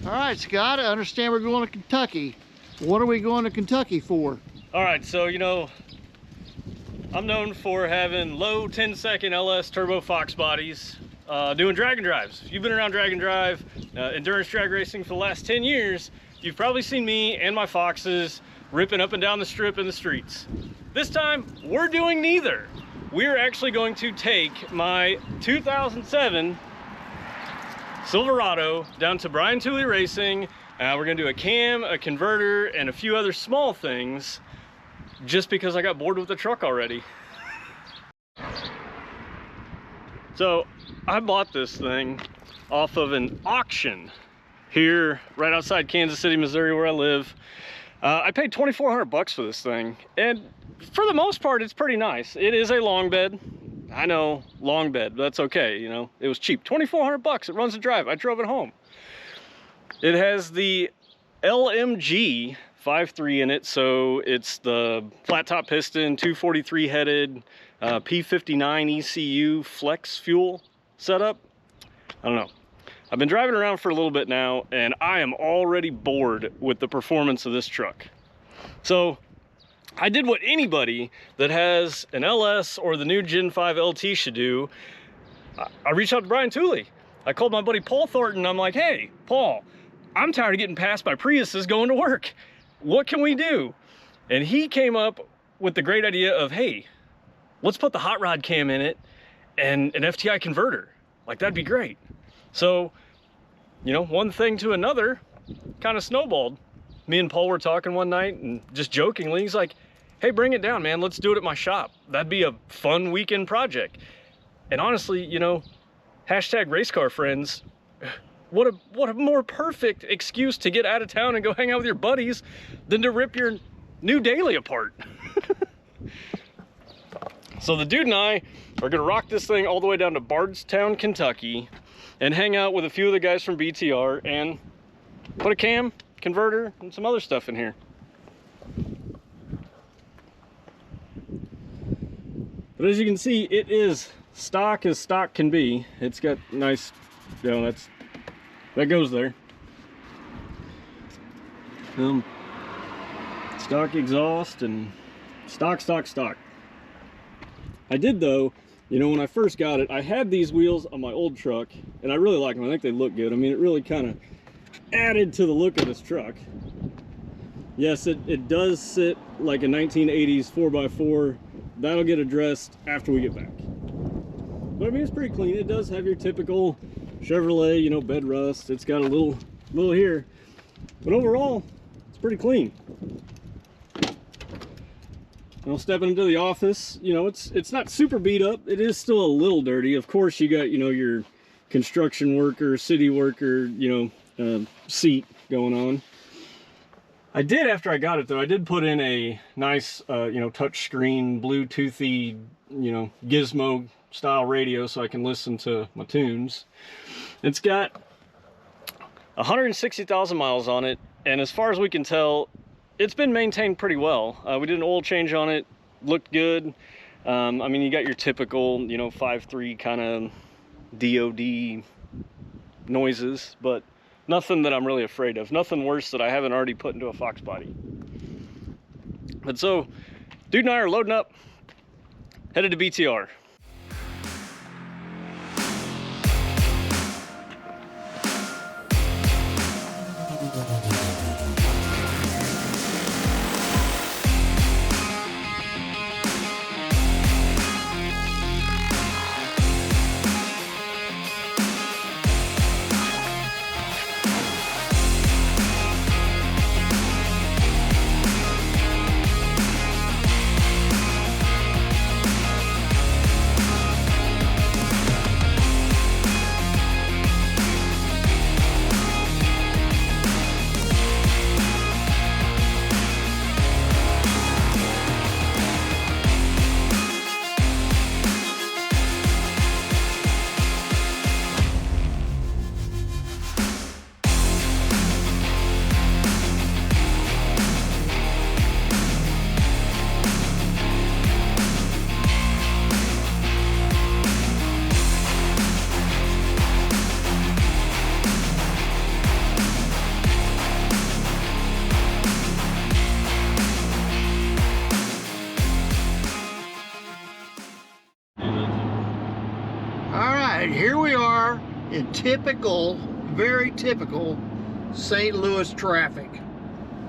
All right, Scott, I understand we're going to Kentucky. What are we going to Kentucky for? All right, so, you know, I'm known for having low 10-second LS turbo Fox bodies, doing drag and drives. If you've been around drag and drive, endurance drag racing for the last 10 years, you've probably seen me and my Foxes ripping up and down the strip in the streets. This time, we're doing neither. We're actually going to take my 2007 Silverado down to Brian Tooley Racing. We're gonna do a cam, a converter, and a few other small things just because I got bored with the truck already. So I bought this thing off of an auction here right outside Kansas City, Missouri, where I live. I paid 2,400 bucks for this thing, and for the most part, it's pretty nice. It is a long bed. I know, long bed, but that's okay, you know. It was cheap, 2,400 bucks. It runs a drive. I drove it home. It has the LMG 5.3 in it, so it's the flat top piston, 243 headed, P59 ECU flex fuel setup. I don't know. I've been driving around for a little bit now, and I am already bored with the performance of this truck. So I did what anybody that has an LS or the new Gen 5 LT should do. I reached out to Brian Tooley. I called my buddy Paul Thornton. I'm like, hey, Paul, I'm tired of getting passed by Priuses going to work. What can we do? And he came up with the great idea of, hey, let's put the hot rod cam in it and an FTI converter. Like, that'd be great. So, you know, one thing to another kind of snowballed. Me and Paul were talking one night, and just jokingly, he's like, hey, bring it down, man. Let's do it at my shop. That'd be a fun weekend project. And honestly, you know, hashtag race car friends, what a more perfect excuse to get out of town and go hang out with your buddies than to rip your new daily apart. So the dude and I are gonna rock this thing all the way down to Bardstown, Kentucky, and hang out with a few of the guys from BTR and put a cam, converter, and some other stuff in here. But as you can see, it is stock as stock can be. It's got nice, you know, that goes there. Stock exhaust and stock. I did though, you know, when I first got it, I had these wheels on my old truck, and I really like them. I think they look good. I mean, it really kind of added to the look of this truck. Yes, it does sit like a 1980s 4x4. That'll get addressed after we get back. But I mean, it's pretty clean. It does have your typical Chevrolet, you know, bed rust. It's got a little here, but overall, it's pretty clean. Well, stepping into the office, you know, it's not super beat up. It is still a little dirty. Of course, you got, you know, your construction worker, city worker, you know, seat going on. I did, after I got it though, I did put in a nice, you know, touch screen, Bluetoothy, you know, gizmo style radio so I can listen to my tunes. It's got 160,000 miles on it, and as far as we can tell, it's been maintained pretty well. We did an oil change on it, looked good. I mean, you got your typical, you know, 5.3 kind of DOD noises, but nothing that I'm really afraid of. Nothing worse that I haven't already put into a Fox body. But so, dude and I are loading up, headed to BTR. in typical, very typical St. Louis traffic.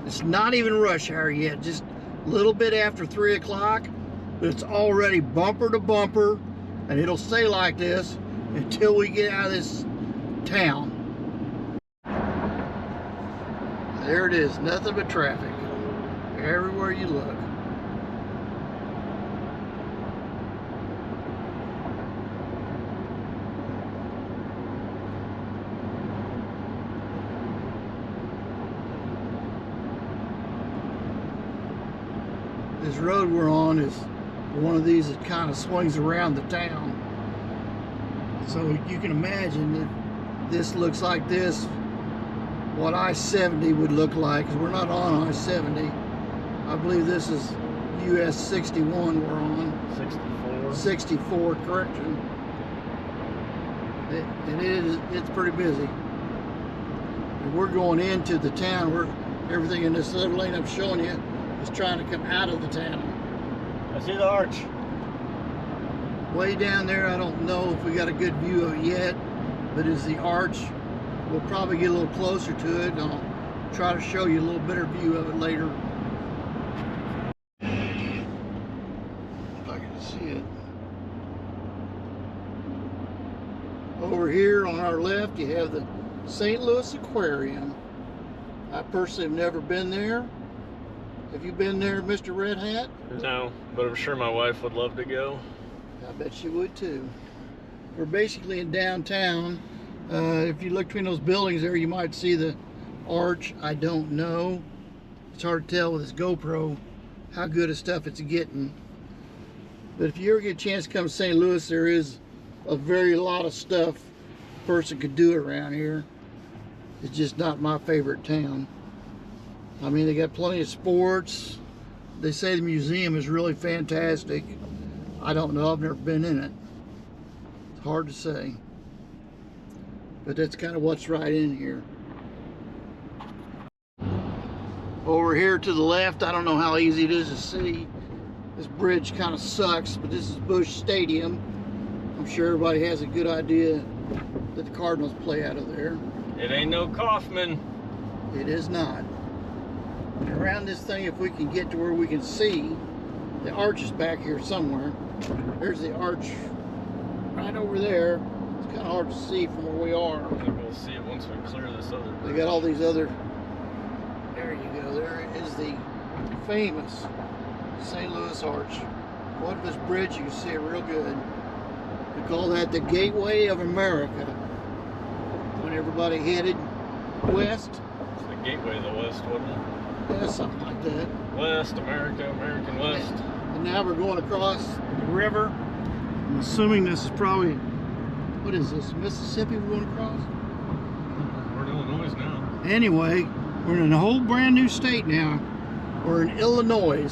It's not even rush hour yet, just a little bit after 3 o'clock, but it's already bumper to bumper, and it'll stay like this until we get out of this town. There it is, nothing but traffic everywhere you look. This road we're on is one of these that kind of swings around the town. So you can imagine that this looks like this, what I-70 would look like, because we're not on I-70. I believe this is US 61 we're on. 64. 64, correction. It's pretty busy. And we're going into the town. Everything in this other lane I'm showing you is trying to come out of the town. I see the arch. Way down there, I don't know if we got a good view of it yet, but is the arch. We'll probably get a little closer to it, and I'll try to show you a little better view of it later. If I can see it. Over here on our left, you have the St. Louis Aquarium. I personally have never been there. Have you been there, Mr. Red Hat? No, but I'm sure my wife would love to go. I bet she would too. We're basically in downtown. If you look between those buildings there, you might see the arch. I don't know. It's hard to tell with this GoPro how good of stuff it's getting. But if you ever get a chance to come to St. Louis, there is a very lot of stuff a person could do around here. It's just not my favorite town. I mean, they got plenty of sports. They say the museum is really fantastic. I don't know, I've never been in it. It's hard to say. But that's kind of what's right in here. Over here to the left, I don't know how easy it is to see. This bridge kind of sucks, but this is Busch Stadium. I'm sure everybody has a good idea that the Cardinals play out of there. It ain't no Kaufman. It is not. And around this thing, if we can get to where we can see, the arch is back here somewhere. There's the arch right over there. It's kind of hard to see from where we are. I think we'll see it once we clear this other bridge. They got all these other, there you go, there is the famous St. Louis Arch. What this bridge, you can see it real good. We call that the Gateway of America. When everybody headed west. It's the gateway of the West, wasn't it? Yeah, something like that. West, America, American West. And now we're going across the river. I'm assuming this is probably, what is this, Mississippi we're going across? We're in Illinois now. Anyway, we're in a whole brand new state now. We're in Illinois.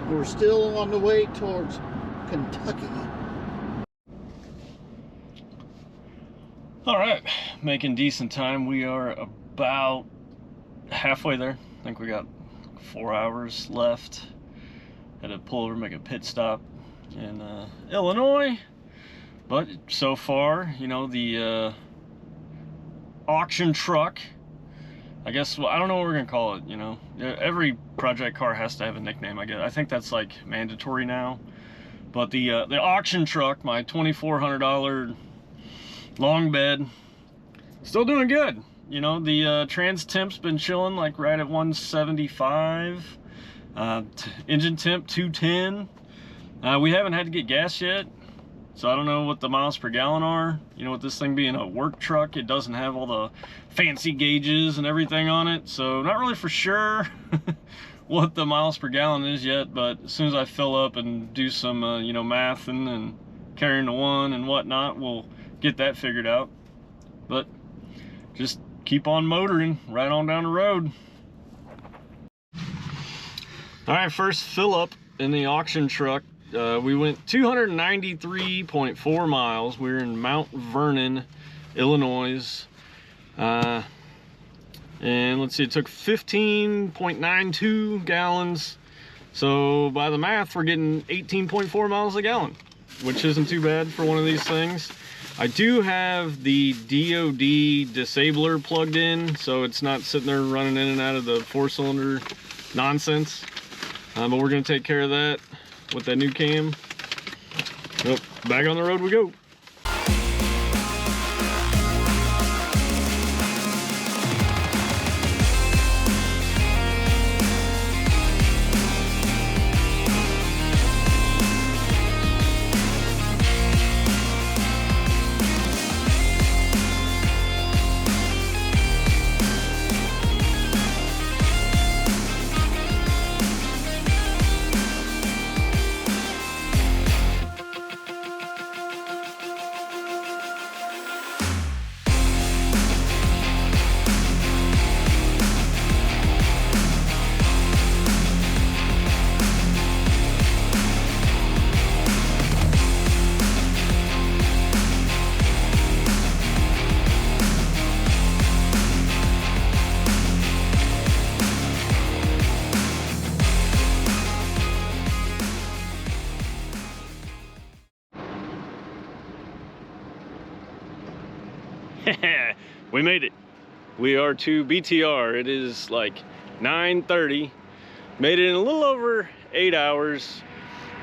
We're still on the way towards Kentucky. All right, making decent time. We are about halfway there. I think we got 4 hours left. Had to pull over, make a pit stop in Illinois. But so far, you know, the auction truck, I guess, well, I don't know what we're gonna call it, you know. Every project car has to have a nickname, I guess. I think that's like mandatory now. But the auction truck, my $2,400 long bed, still doing good. You know, the trans temp's been chilling like right at 175. Engine temp 210. We haven't had to get gas yet, so I don't know what the miles per gallon are. You know, with this thing being a work truck, it doesn't have all the fancy gauges and everything on it, so not really for sure what the miles per gallon is yet. But as soon as I fill up and do some you know, math and carrying the one and whatnot, we'll get that figured out. But just keep on motoring right on down the road. All right, first fill up in the auction truck. We went 293.4 miles. We're in Mount Vernon, Illinois. And let's see, it took 15.92 gallons. So by the math, we're getting 18.4 miles a gallon, which isn't too bad for one of these things. I do have the DOD disabler plugged in, so it's not sitting there running in and out of the 4-cylinder nonsense. But we're gonna take care of that with that new cam. Well, back on the road we go. We made it. We are to BTR. It is like 9:30. Made it in a little over 8 hours.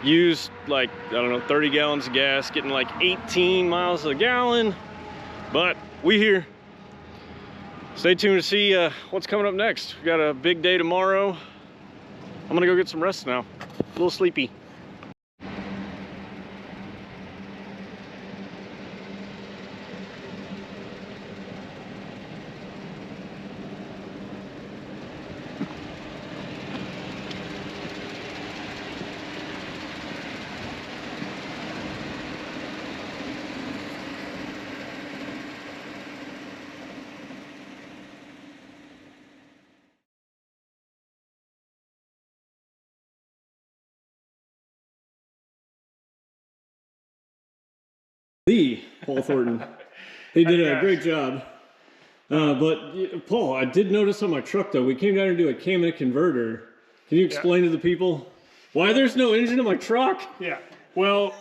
Used like, I don't know, 30 gallons of gas, getting like 18 miles a gallon. But we here. Stay tuned to see what's coming up next. We got a big day tomorrow. I'm gonna go get some rest now. A little sleepy. Paul Thornton. He did a great job. But Paul, I did notice on my truck though, we came down to do a cam and a converter. Can you explain to the people why there's no engine in my truck? Yeah. Well,